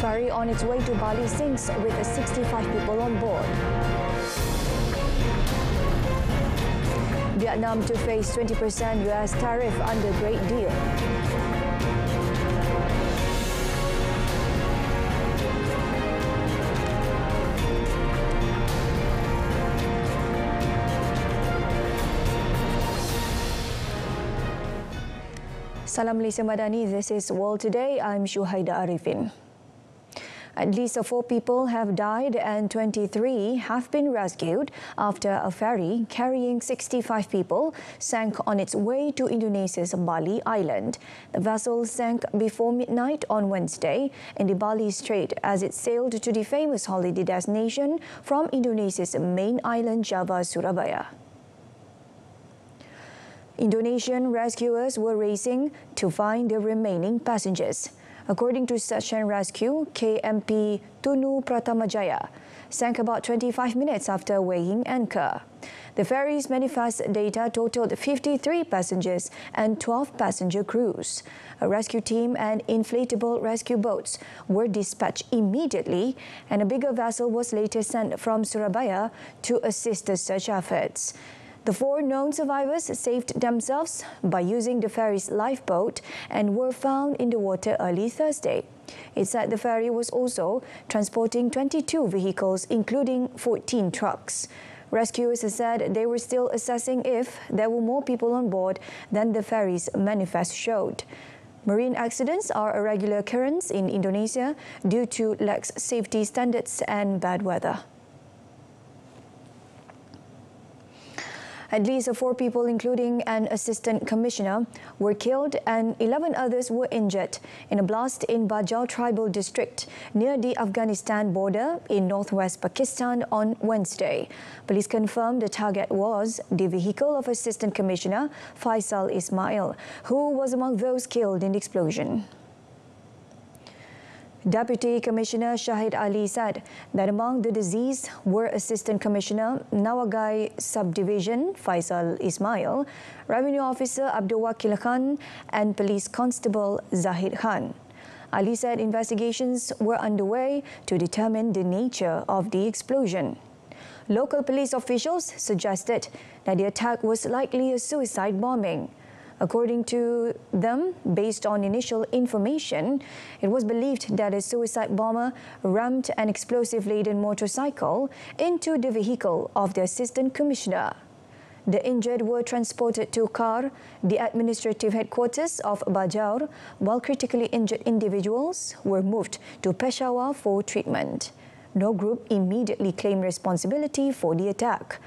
ferry on its way to Bali sinks with 65 people on board. Vietnam to face 20% US tariff under Great Deal. Salam Malaysia Madani, this is World Today. I'm Julai. At least 4 people have died and 23 have been rescued after a ferry carrying 65 people sank on its way to Indonesia's Bali island. The vessel sank before midnight on Wednesday in the Bali Strait as it sailed to the famous holiday destination from Indonesia's main island Java, Surabaya. Indonesian rescuers were racing to find the remaining passengers. According to Search and Rescue, KMP Tunu Pratamajaya sank about 25 minutes after weighing anchor. The ferry's manifest data totaled 53 passengers and 12 passenger crews. A rescue team and inflatable rescue boats were dispatched immediately, and a bigger vessel was later sent from Surabaya to assist the search efforts. The 4 known survivors saved themselves by using the ferry's lifeboat and were found in the water early Thursday. It said the ferry was also transporting 22 vehicles, including 14 trucks. Rescuers said they were still assessing if there were more people on board than the ferry's manifest showed. Marine accidents are a regular occurrence in Indonesia due to lax safety standards and bad weather. At least 4 people, including an assistant commissioner, were killed and 11 others were injured in a blast in Bajau tribal district near the Afghanistan border in northwest Pakistan on Wednesday. Police confirmed the target was the vehicle of Assistant Commissioner Faisal Ismail, who was among those killed in the explosion. Deputy Commissioner Shahid Ali said that among the deceased were Assistant Commissioner Nawagai Subdivision Faisal Ismail, Revenue Officer Abdul Wakil Khan and Police Constable Zahid Khan. Ali said investigations were underway to determine the nature of the explosion. Local police officials suggested that the attack was likely a suicide bombing. According to them, based on initial information, it was believed that a suicide bomber rammed an explosive-laden motorcycle into the vehicle of the Assistant Commissioner. The injured were transported to Kar, the administrative headquarters of Bajau, while critically injured individuals were moved to Peshawar for treatment. No group immediately claimed responsibility for the attack.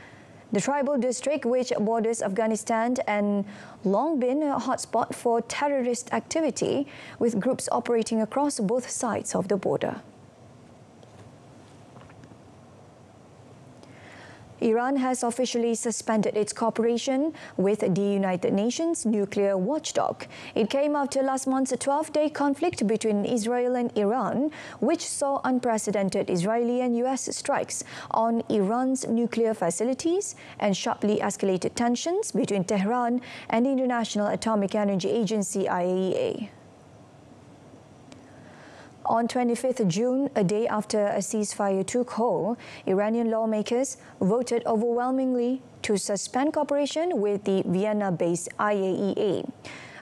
The tribal district, which borders Afghanistan, and long been a hotspot for terrorist activity, with groups operating across both sides of the border. Iran has officially suspended its cooperation with the United Nations nuclear watchdog. It came after last month's 12-day conflict between Israel and Iran, which saw unprecedented Israeli and US strikes on Iran's nuclear facilities and sharply escalated tensions between Tehran and the International Atomic Energy Agency (IAEA). On 25th June, a day after a ceasefire took hold, Iranian lawmakers voted overwhelmingly to suspend cooperation with the Vienna-based IAEA.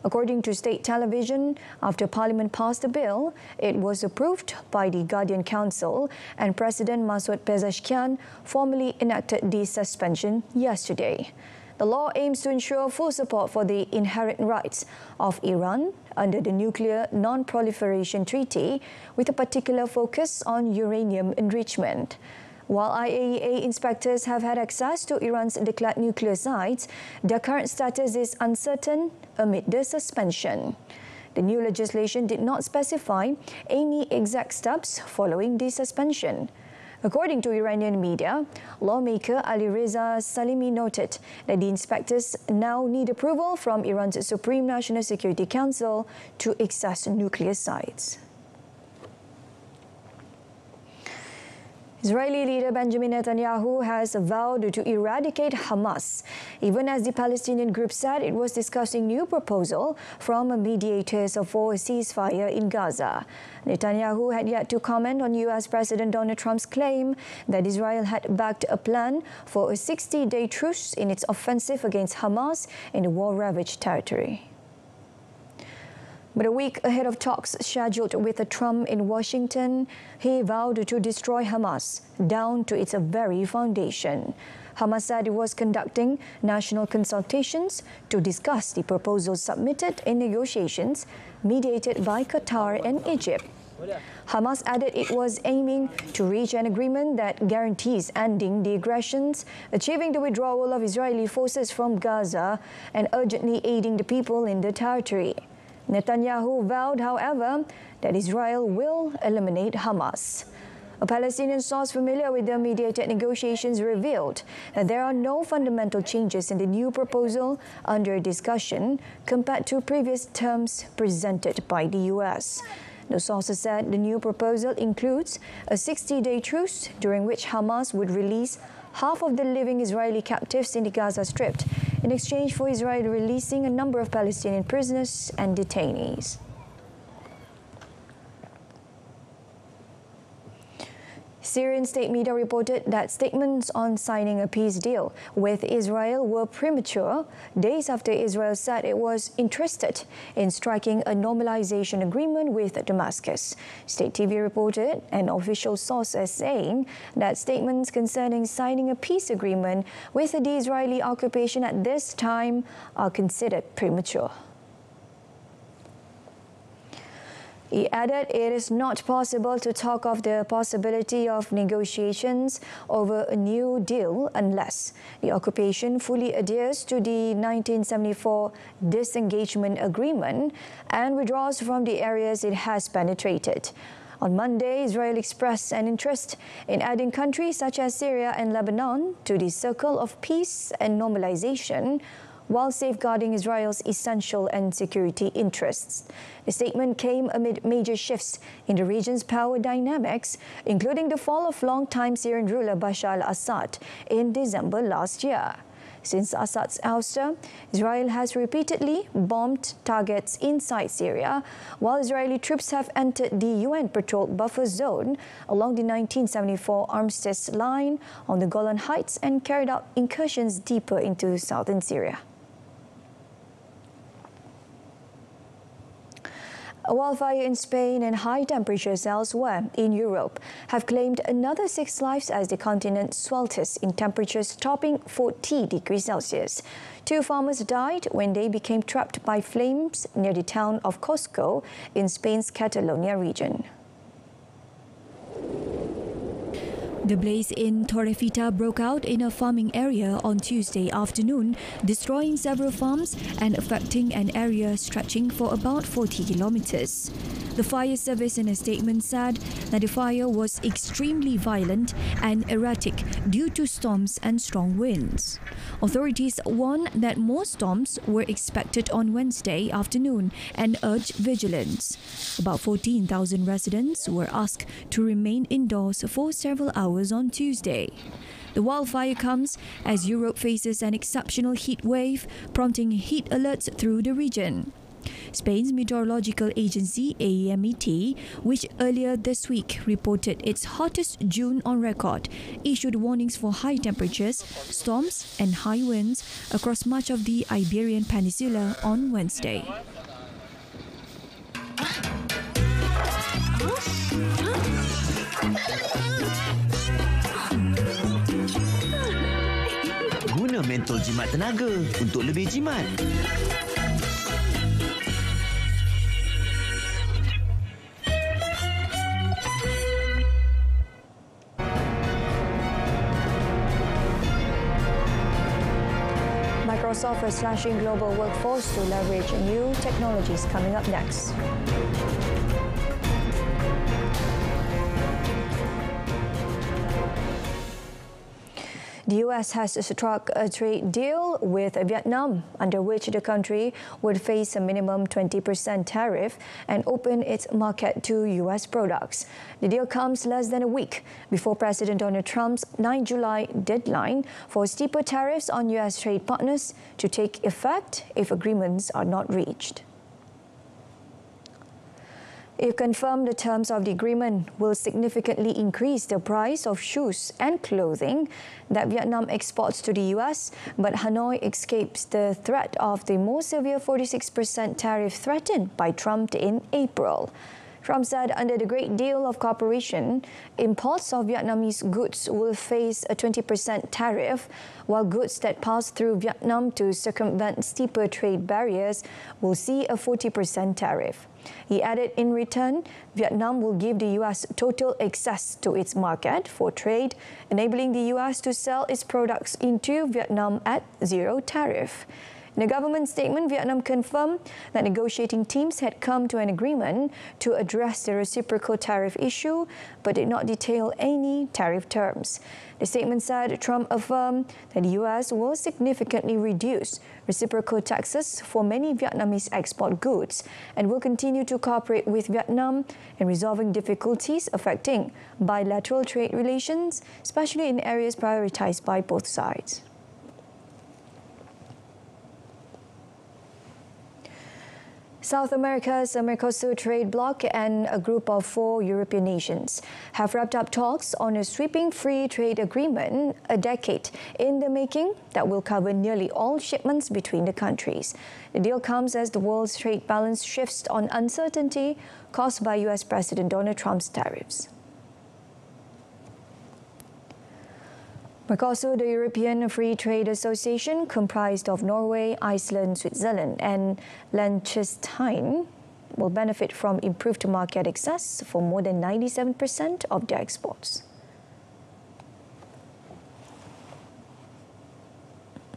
According to state television, after Parliament passed the bill, it was approved by the Guardian Council, and President Masoud Pezeshkian formally enacted the suspension yesterday. The law aims to ensure full support for the inherent rights of Iran under the Nuclear Non-Proliferation Treaty, with a particular focus on uranium enrichment. While IAEA inspectors have had access to Iran's declared nuclear sites, their current status is uncertain amid the suspension. The new legislation did not specify any exact steps following the suspension. According to Iranian media, lawmaker Ali Reza Salimi noted that the inspectors now need approval from Iran's Supreme National Security Council to access nuclear sites. Israeli leader Benjamin Netanyahu has vowed to eradicate Hamas, even as the Palestinian group said it was discussing new proposal from mediators for a ceasefire in Gaza. Netanyahu had yet to comment on US President Donald Trump's claim that Israel had backed a plan for a 60-day truce in its offensive against Hamas in the war-ravaged territory. But a week ahead of talks scheduled with Trump in Washington, he vowed to destroy Hamas down to its very foundation. Hamas said it was conducting national consultations to discuss the proposals submitted in negotiations mediated by Qatar and Egypt. Hamas added it was aiming to reach an agreement that guarantees ending the aggressions, achieving the withdrawal of Israeli forces from Gaza, and urgently aiding the people in the territory. Netanyahu vowed, however, that Israel will eliminate Hamas. A Palestinian source familiar with the mediated negotiations revealed that there are no fundamental changes in the new proposal under discussion compared to previous terms presented by the US. The sources said the new proposal includes a 60-day truce during which Hamas would release half of the living Israeli captives in the Gaza Strip in exchange for Israel releasing a number of Palestinian prisoners and detainees. Syrian state media reported that statements on signing a peace deal with Israel were premature days after Israel said it was interested in striking a normalization agreement with Damascus. State TV reported an official source as saying that statements concerning signing a peace agreement with the Israeli occupation at this time are considered premature. He added it is not possible to talk of the possibility of negotiations over a new deal unless the occupation fully adheres to the 1974 disengagement agreement and withdraws from the areas it has penetrated. On Monday, Israel expressed an interest in adding countries such as Syria and Lebanon to the circle of peace and normalization, while safeguarding Israel's essential and security interests. The statement came amid major shifts in the region's power dynamics, including the fall of longtime Syrian ruler Bashar al-Assad in December last year. Since Assad's ouster, Israel has repeatedly bombed targets inside Syria, while Israeli troops have entered the UN-patrolled buffer zone along the 1974 armistice line on the Golan Heights and carried out incursions deeper into southern Syria. A wildfire in Spain and high temperatures elsewhere in Europe have claimed another 6 lives as the continent swelters in temperatures topping 40 degrees Celsius. 2 farmers died when they became trapped by flames near the town of Cosco in Spain's Catalonia region. The blaze in Torrefita broke out in a farming area on Tuesday afternoon, destroying several farms and affecting an area stretching for about 40 kilometers. The fire service in a statement said that the fire was extremely violent and erratic due to storms and strong winds. Authorities warned that more storms were expected on Wednesday afternoon and urged vigilance. About 14,000 residents were asked to remain indoors for several hours on Tuesday. The wildfire comes as Europe faces an exceptional heat wave, prompting heat alerts through the region. Spain's meteorological agency, AEMET, which earlier this week reported its hottest June on record, issued warnings for high temperatures, storms and high winds across much of the Iberian Peninsula on Wednesday. Guna mentol jimat tenaga untuk lebih jimat. Microsoft is slashing global workforce to leverage new technologies coming up next. The US has struck a trade deal with Vietnam, under which the country would face a minimum 20% tariff and open its market to US products. The deal comes less than a week before President Donald Trump's 9 July deadline for steeper tariffs on US trade partners to take effect if agreements are not reached. If confirmed, the terms of the agreement will significantly increase the price of shoes and clothing that Vietnam exports to the US, but Hanoi escapes the threat of the more severe 46% tariff threatened by Trump in April. Trump said under the Great Deal of Cooperation, imports of Vietnamese goods will face a 20% tariff, while goods that pass through Vietnam to circumvent steeper trade barriers will see a 40% tariff. He added in return, Vietnam will give the US total access to its market for trade, enabling the US to sell its products into Vietnam at zero tariff. In a government statement, Vietnam confirmed that negotiating teams had come to an agreement to address the reciprocal tariff issue, but did not detail any tariff terms. The statement said Trump affirmed that the US will significantly reduce reciprocal taxes for many Vietnamese export goods and will continue to cooperate with Vietnam in resolving difficulties affecting bilateral trade relations, especially in areas prioritized by both sides. South America's Mercosur trade bloc and a group of 4 European nations have wrapped up talks on a sweeping free trade agreement a decade in the making that will cover nearly all shipments between the countries. The deal comes as the world's trade balance shifts on uncertainty caused by US President Donald Trump's tariffs. Mercosur, the European Free Trade Association, comprised of Norway, Iceland, Switzerland and Liechtenstein, will benefit from improved market access for more than 97% of their exports.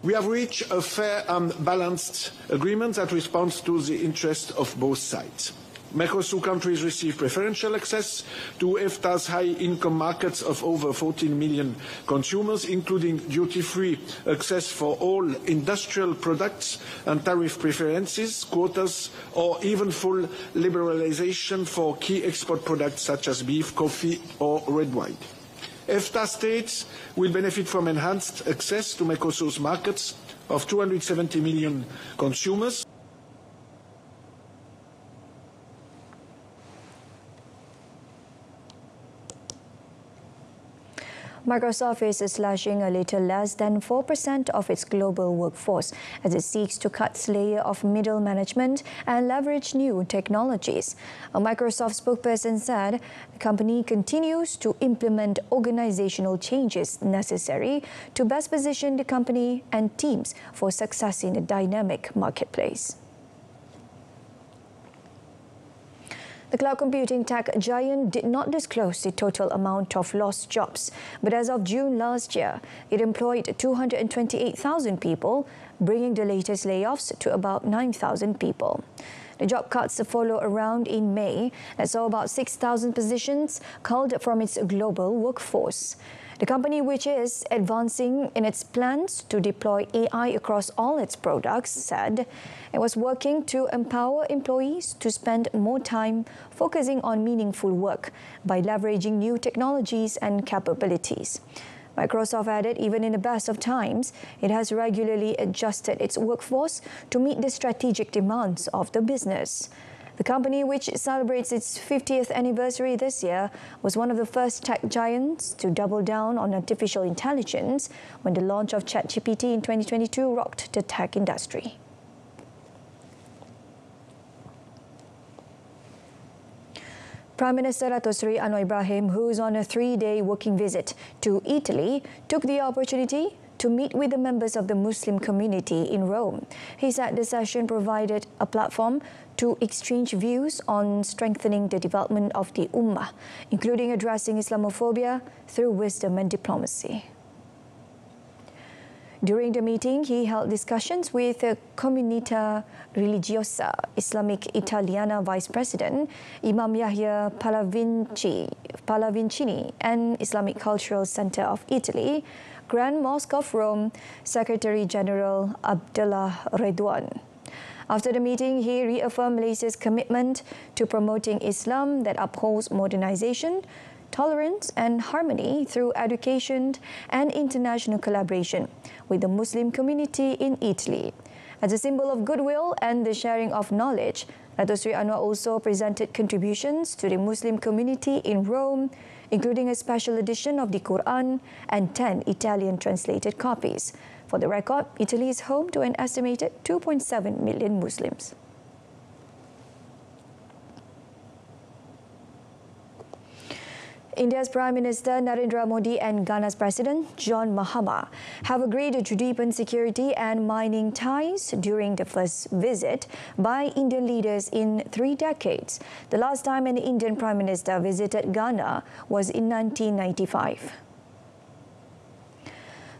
We have reached a fair and balanced agreement that responds to the interests of both sides. Mercosur countries receive preferential access to EFTA's high-income markets of over 14 million consumers, including duty-free access for all industrial products and tariff preferences, quotas, or even full liberalization for key export products such as beef, coffee, or red wine. EFTA states will benefit from enhanced access to Mercosur's markets of 270 million consumers. Microsoft is slashing a little less than 4% of its global workforce as it seeks to cut its layer of middle management and leverage new technologies. A Microsoft spokesperson said the company continues to implement organizational changes necessary to best position the company and teams for success in a dynamic marketplace. The cloud computing tech giant did not disclose the total amount of lost jobs, but as of June last year, it employed 228,000 people, bringing the latest layoffs to about 9,000 people. The job cuts follow around in May that saw about 6,000 positions culled from its global workforce. The company, which is advancing in its plans to deploy AI across all its products, said it was working to empower employees to spend more time focusing on meaningful work by leveraging new technologies and capabilities. Microsoft added even in the best of times, it has regularly adjusted its workforce to meet the strategic demands of the business. The company, which celebrates its 50th anniversary this year, was one of the first tech giants to double down on artificial intelligence when the launch of ChatGPT in 2022 rocked the tech industry. Prime Minister Dato Sri Anwar Ibrahim, who is on a 3-day working visit to Italy, took the opportunity to meet with the members of the Muslim community in Rome. He said the session provided a platform to exchange views on strengthening the development of the Ummah, including addressing Islamophobia through wisdom and diplomacy. During the meeting, he held discussions with Comunità Religiosa Islamic Italiana Vice President Imam Yahya Pallavicini and Islamic Cultural Center of Italy, Grand Mosque of Rome, Secretary General Abdullah Redwan. After the meeting, he reaffirmed Malaysia's commitment to promoting Islam that upholds modernization, tolerance and harmony through education and international collaboration with the Muslim community in Italy. As a symbol of goodwill and the sharing of knowledge, Dato' Sri Anwar also presented contributions to the Muslim community in Rome, including a special edition of the Quran and 10 Italian translated copies. For the record, Italy is home to an estimated 2.7 million Muslims. India's Prime Minister Narendra Modi and Ghana's President John Mahama have agreed to deepen security and mining ties during the first visit by Indian leaders in 3 decades. The last time an Indian Prime Minister visited Ghana was in 1995.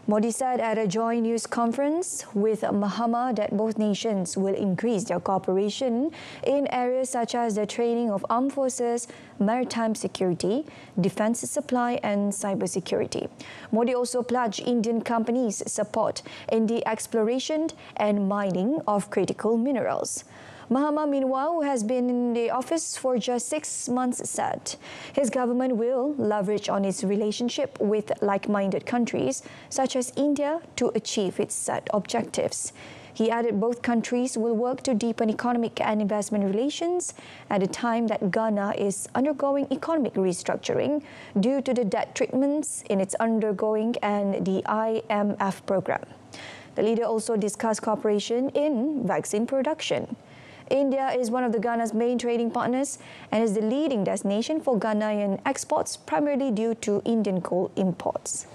Modi said at a joint news conference with Mahama that both nations will increase their cooperation in areas such as the training of armed forces, maritime security, defense supply and cybersecurity. Modi also pledged Indian companies' support in the exploration and mining of critical minerals. Mahama, meanwhile, who has been in the office for just 6 months, said his government will leverage on its relationship with like-minded countries such as India to achieve its set objectives. He added both countries will work to deepen economic and investment relations at a time that Ghana is undergoing economic restructuring due to the debt treatments in its undergoing and the IMF program. The leader also discussed cooperation in vaccine production. India is one of the Ghana's main trading partners and is the leading destination for Ghanaian exports, primarily due to Indian coal imports.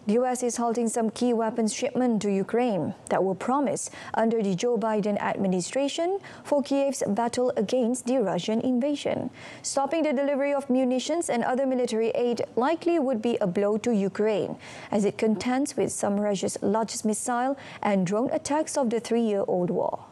The US is halting some key weapons shipment to Ukraine that were promised under the Joe Biden administration for Kiev's battle against the Russian invasion. Stopping the delivery of munitions and other military aid likely would be a blow to Ukraine, as it contends with some of Russia's largest missile and drone attacks of the 3-year-old war.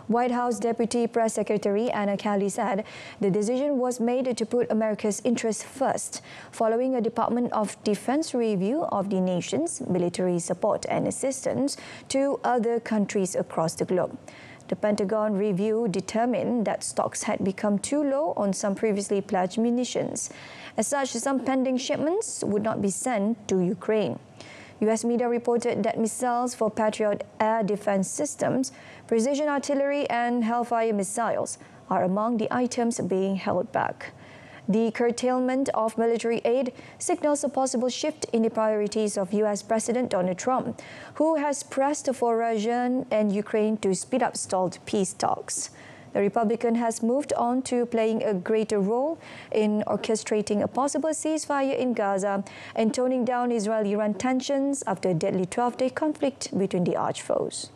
White House Deputy Press Secretary Anna Kelly said the decision was made to put America's interests first, following a Department of Defense review of the nation's military support and assistance to other countries across the globe. The Pentagon review determined that stocks had become too low on some previously pledged munitions. As such, some pending shipments would not be sent to Ukraine. U.S. media reported that missiles for Patriot air defense systems, precision artillery and Hellfire missiles are among the items being held back. The curtailment of military aid signals a possible shift in the priorities of U.S. President Donald Trump, who has pressed for Russia and Ukraine to speed up stalled peace talks. The Republican has moved on to playing a greater role in orchestrating a possible ceasefire in Gaza and toning down Israel-Iran tensions after a deadly 12-day conflict between the arch-foes.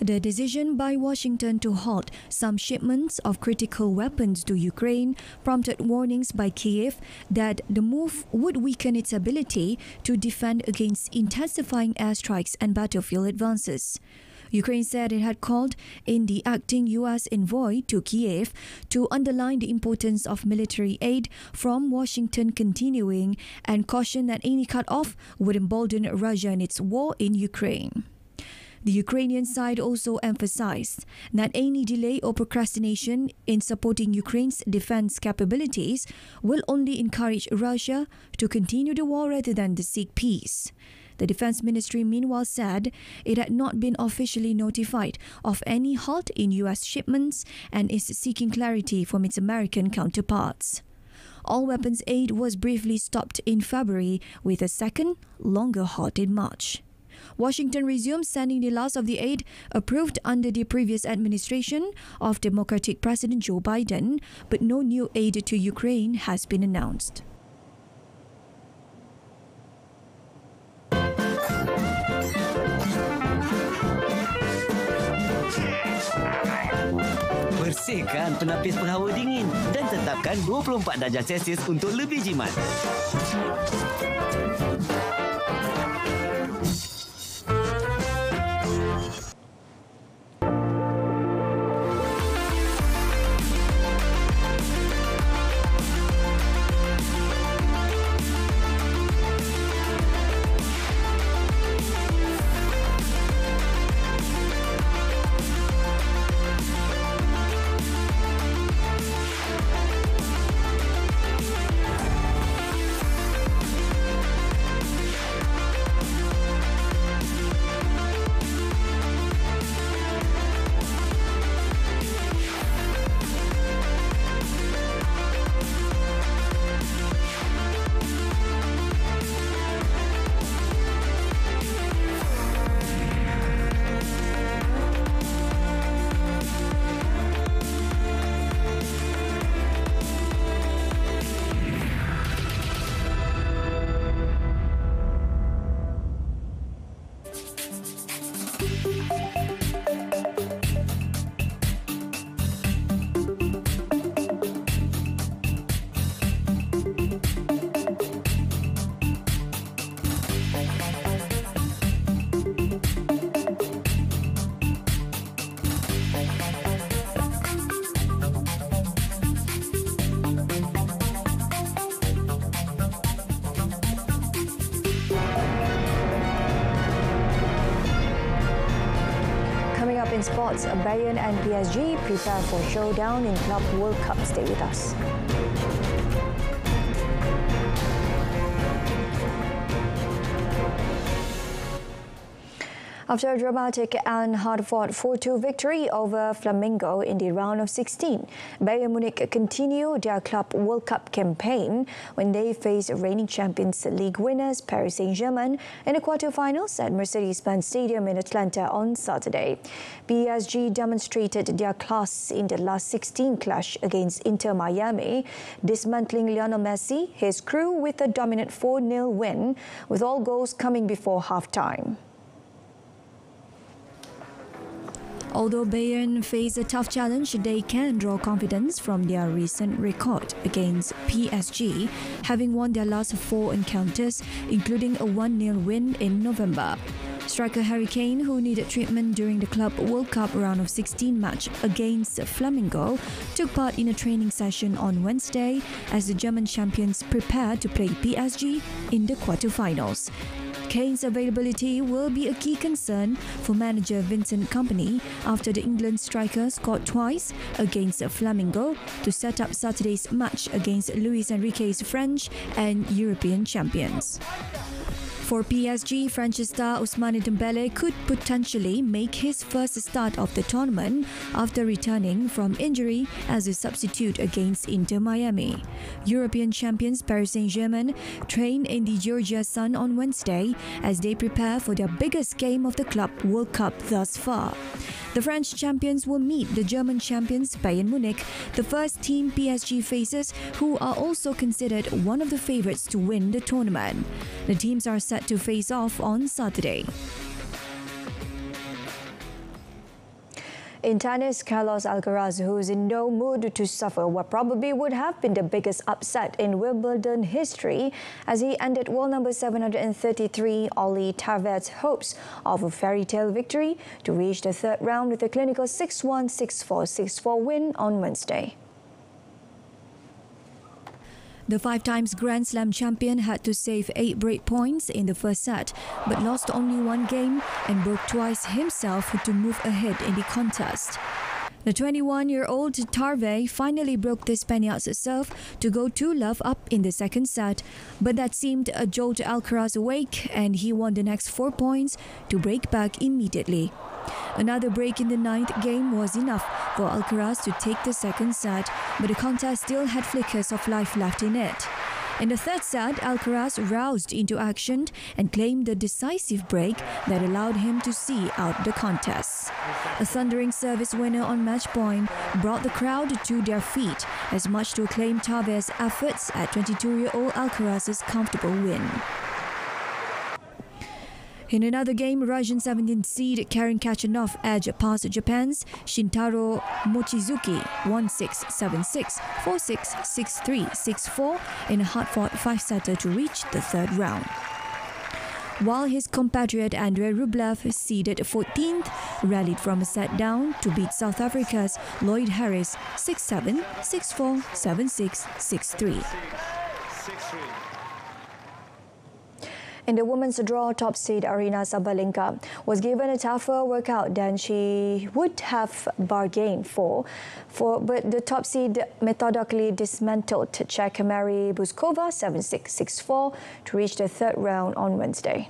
The decision by Washington to halt some shipments of critical weapons to Ukraine prompted warnings by Kiev that the move would weaken its ability to defend against intensifying airstrikes and battlefield advances. Ukraine said it had called in the acting U.S. envoy to Kiev to underline the importance of military aid from Washington continuing and cautioned that any cut-off would embolden Russia in its war in Ukraine. The Ukrainian side also emphasized that any delay or procrastination in supporting Ukraine's defense capabilities will only encourage Russia to continue the war rather than to seek peace. The Defense Ministry meanwhile said it had not been officially notified of any halt in U.S. shipments and is seeking clarity from its American counterparts. All weapons aid was briefly stopped in February, with a second, longer halt in March. Washington resumed sending the last of the aid approved under the previous administration of Democratic President Joe Biden, but no new aid to Ukraine has been announced. Bersihkan penapis penghawa dingin dan tetapkan 24 darjah Celsius untuk lebih jimat. In sports, Bayern and PSG prepare for showdown in Club World Cup. Stay with us. After a dramatic and hard-fought 4-2 victory over Flamengo in the round of 16, Bayern Munich continue their Club World Cup campaign when they face reigning champions league winners Paris Saint-Germain in the quarterfinals at Mercedes-Benz Stadium in Atlanta on Saturday. PSG demonstrated their class in the last 16 clash against Inter Miami, dismantling Lionel Messi, his crew with a dominant 4-0 win, with all goals coming before half-time. Although Bayern face a tough challenge, they can draw confidence from their recent record against PSG, having won their last 4 encounters, including a 1-0 win in November. Striker Harry Kane, who needed treatment during the Club World Cup round of 16 match against Flamengo, took part in a training session on Wednesday as the German champions prepare to play PSG in the quarterfinals. Kane's availability will be a key concern for manager Vincent Kompany after the England striker scored twice against Flamengo to set up Saturday's match against Luis Enrique's French and European champions. For PSG, French star Ousmane Dembélé could potentially make his first start of the tournament after returning from injury as a substitute against Inter Miami. European champions Paris Saint-Germain trained in the Georgia sun on Wednesday as they prepare for their biggest game of the Club World Cup thus far. The French champions will meet the German champions Bayern Munich, the first team PSG faces, who are also considered one of the favourites to win the tournament. The teams are set to face off on Saturday. In tennis, Carlos Alcaraz, who is in no mood to suffer what probably would have been the biggest upset in Wimbledon history, as he ended world number 733 Ollie Tarvet's hopes of a fairy tale victory to reach the third round with a clinical 6-1, 6-4, 6-4 win on Wednesday. The 5-times Grand Slam champion had to save 8 break points in the first set, but lost only 1 game and broke twice himself to move ahead in the contest. The 21-year-old Tarve finally broke the Spaniard's serve to go 2-love up in the second set, but that seemed a jolt Alcaraz awake and he won the next 4 points to break back immediately. Another break in the 9th game was enough for Alcaraz to take the second set, but the contest still had flickers of life left in it. In the third set, Alcaraz roused into action and claimed the decisive break that allowed him to see out the contest. A thundering service winner on match point brought the crowd to their feet, as much to acclaim Tarve's efforts at 22-year-old Alcaraz's comfortable win. In another game, Russian 17th seed Karen Khachanov edged past Japan's Shintaro Mochizuki 1-6, 7-6, 4-6, 6-3, 6-4 in a hard-fought five-setter to reach the third round. While his compatriot Andrei Rublev, seeded 14th, rallied from a set down to beat South Africa's Lloyd Harris 6-7, 6-4, 7-6, 6-3. In the women's draw, top seed Aryna Sabalenka was given a tougher workout than she would have bargained for, but the top seed methodically dismantled Czech Mary Buskova 7-6, 6-4 to reach the third round on Wednesday.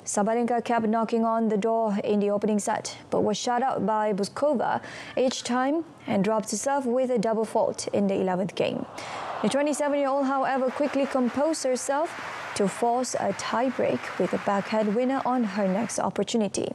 Sabalenka kept knocking on the door in the opening set, but was shut out by Buskova each time and dropped to serve with a double fault in the 11th game. The 27-year-old, however, quickly composed herself to force a tie-break with a backhand winner on her next opportunity.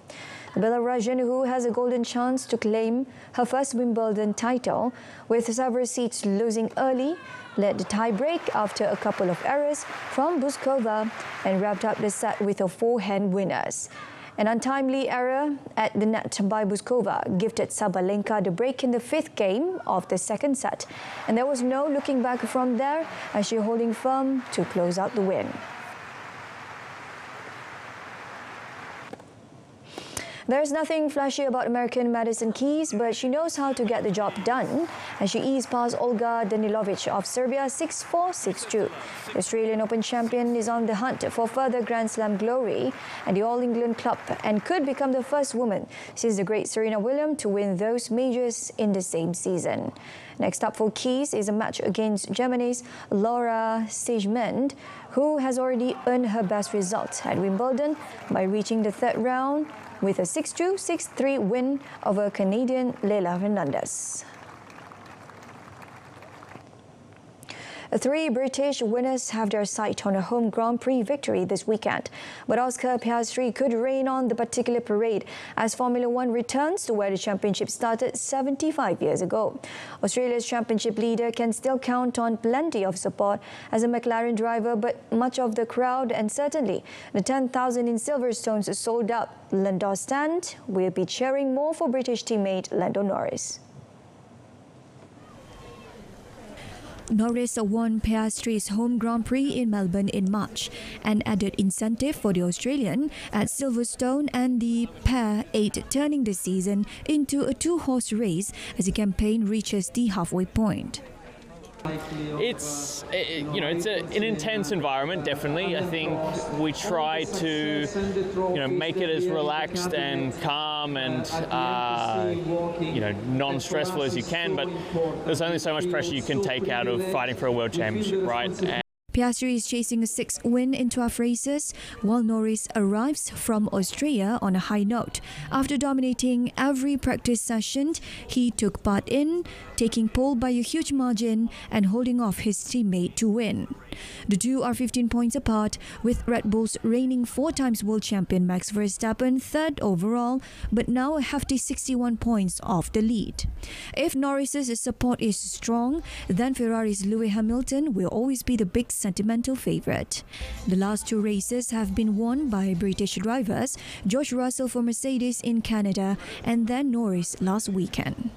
The Belarusian, who has a golden chance to claim her first Wimbledon title, with several seats losing early, led the tie-break after a couple of errors from Buskova and wrapped up the set with a forehand winners. An untimely error at the net by Buskova gifted Sabalenka the break in the fifth game of the second set, and there was no looking back from there as she holding firm to close out the win. There's nothing flashy about American Madison Keys, but she knows how to get the job done as she eased past Olga Danilovic of Serbia 6-4, 6-2. The Australian Open champion is on the hunt for further Grand Slam glory at the All England Club and could become the first woman since the great Serena Williams to win those majors in the same season. Next up for Keys is a match against Germany's Laura Siegemund, who has already earned her best result at Wimbledon by reaching the third round with a 6-2, 6-3 win over Canadian Leila Fernandez. Three British winners have their sight on a home Grand Prix victory this weekend. But Oscar Piastri could rain on the particular parade as Formula One returns to where the championship started 75 years ago. Australia's championship leader can still count on plenty of support as a McLaren driver, but much of the crowd and certainly the 10,000 in Silverstone's sold out Lando stand will be cheering more for British teammate Lando Norris. Norris won Piastri's home Grand Prix in Melbourne in March, an added incentive for the Australian at Silverstone, and the pair aid turning the season into a two-horse race as the campaign reaches the halfway point. It's an intense environment, definitely. I think we try to make it as relaxed and calm and non-stressful as you can, but there's only so much pressure you can take out of fighting for a world championship, right? Piastri is chasing a sixth win in 12 races, while Norris arrives from Australia on a high note. After dominating every practice session he took part in, taking pole by a huge margin and holding off his teammate to win. The two are 15 points apart, with Red Bull's reigning four-times world champion Max Verstappen third overall, but now a hefty 61 points off the lead. If Norris's support is strong, then Ferrari's Lewis Hamilton will always be the big sentimental favourite. The last two races have been won by British drivers, George Russell for Mercedes in Canada and then Norris last weekend.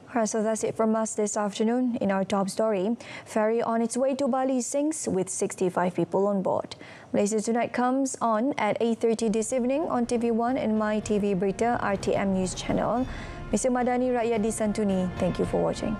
Alright, so that's it from us this afternoon. In our top story, ferry on its way to Bali sinks with 65 people on board. Malaysia Tonight comes on at 8:30 this evening on TV1 and My TV Berita RTM News channel. Mr. MADANI, Rakyat, Disantuni, thank you for watching.